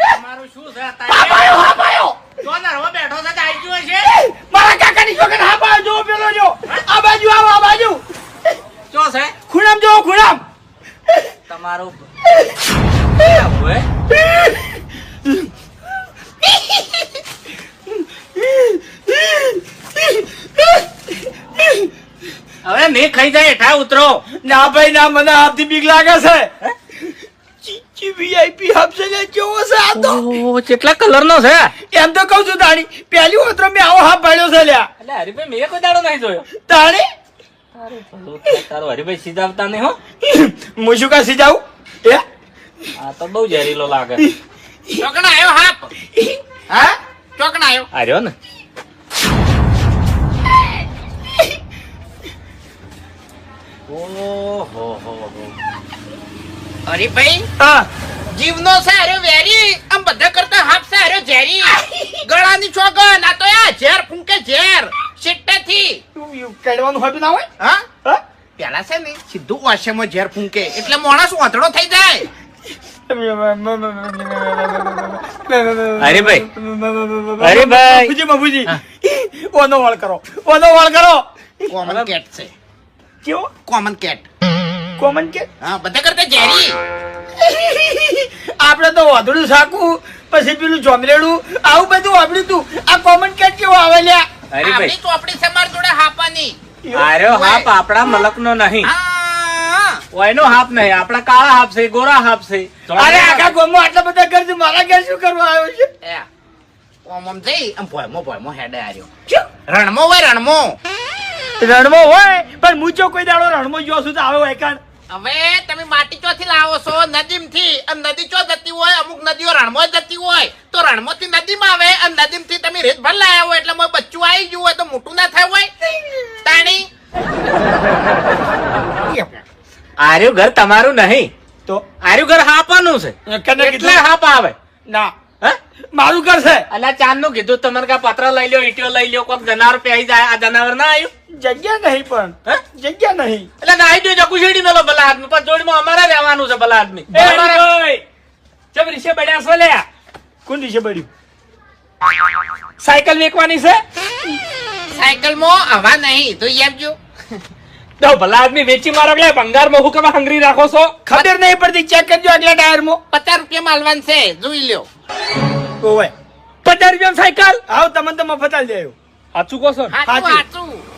તમારું શું છે બેઠો છે આવી છે મારા કાકાની છોકરી હા પાયો જો પેલો જો આ બાજુ આવો આ બાજુ શું છે ખૂણામ જો ખૂણામ તમારું હવે મેં ખાઈ જાય હેઠા ઉતરો ના ભાઈ ના મને હાથથી બીક લાગે છે ચીચી વીઆઈપી હબસે લે કેવો છે આ તો ઓહો કેટલા કલર નો છે એમ તો કહું છું તાણી પહેલી વખત મેં આવો હાફ પાડ્યો છે લ્યા એટલે હરીભાઈ મેં કોઈ દાડો નહીં જોયો તાણી તારો હરીભાઈ સીધાવતા નહીં હો હું શું કા સીજાવું એ આ તો બહુ ઝેરીલો લાગે ચોકણા આવ્યો હાપ હા ચોકણા આવ્યો આર્યો ને ઓહો હરીભાઈ હા જીવનો સારો વેરી આમ બધા કરતા હાફ સારો ઝેરી ગળાની ચોગન આ તો આ ઝેર ફૂંકે ઝેર સિટ્ટેથી તું કડવાનું હતું ના હોય હા હા પેલા છે ને સીધું ઓશેમાં ઝેર ફૂંકે એટલે માણસ વાંધડો થઈ જાય અરે ભાઈ બાપુજી બાપુજી ઓનો વાળ કરો કોમન કેટ છે કેવો કોમન કેટ કોમન કે હા બધા કરતા ઝેરી આપણે તો વાદળું સાકું પછી પેલું જોમરેડું આવું બધું વાપર્યું તું આ કોમન કેટ કેવો આવે લ્યા આપણી ચોપડી સમાર જોડે હાપાની આર્યો હાપ આપણા મલકનો નહીં ઓયનો હાપ નહીં આપણા કાળા હાપ છે ગોરા હાપ છે અરે આખા ગામમાં આટલા બધા ઘર છે મારા ઘર શું કરવા આવ્યો છે ઓમ જઈ આમ ભોયમો હેડે આર્યો રણમો હોય રણમો હોય પણ મૂચો કોઈ દાડો રણમો જો છું તો આવે હોય કાન હવે તમે માટી ચોથી લાવો છો નદીમ થી અને નદી ચો જતી હોય અમુક નદીઓ રણમો જતી હોય તો રણમો થી નદીમાં આવે અને નદીમ થી તમે રેત ભર લાયા હોય એટલે મોય બચ્ચું આવી ગયું હોય તો મોટું ના થાય હોય તાણી આર્યું ઘર તમારું નહીં તો આર્યું ઘર હાપવાનું છે એટલે હાપ આવે ના મારું ઘર છે અલા ચાંદ નું કીધું તમારે કા પત્ર લઈ લ્યો ઈટીઓ લઈ લ્યો કોઈક જનાવર પહેરી જાય આ જનાવર ના આવ્યું જગ્યા નહીં પણ જગ્યા નહીં એટલે નાઈ દો જકુશેડી મેલો ભલા આદમી પણ જોડીમાં અમારે રહેવાનું છે ભલા આદમી ચમ રીશે બડ્યા છો લે કોણ રીશે બડ્યું સાયકલ વેચવાની છે સાયકલ માં હવા નહીં તો એમ જો તો ભલા આદમી વેચી મારો એટલે ભંગાર માં હુકમ હંગરી રાખો છો ખબર નહીં પડતી ચેક કરજો આગલા ટાયર માં 50 રૂપિયા માલવાન છે જોઈ લ્યો ઓય 50 રૂપિયા સાયકલ આવ તમને તો મફત આલી દેયો સાચું કહો છો સાચું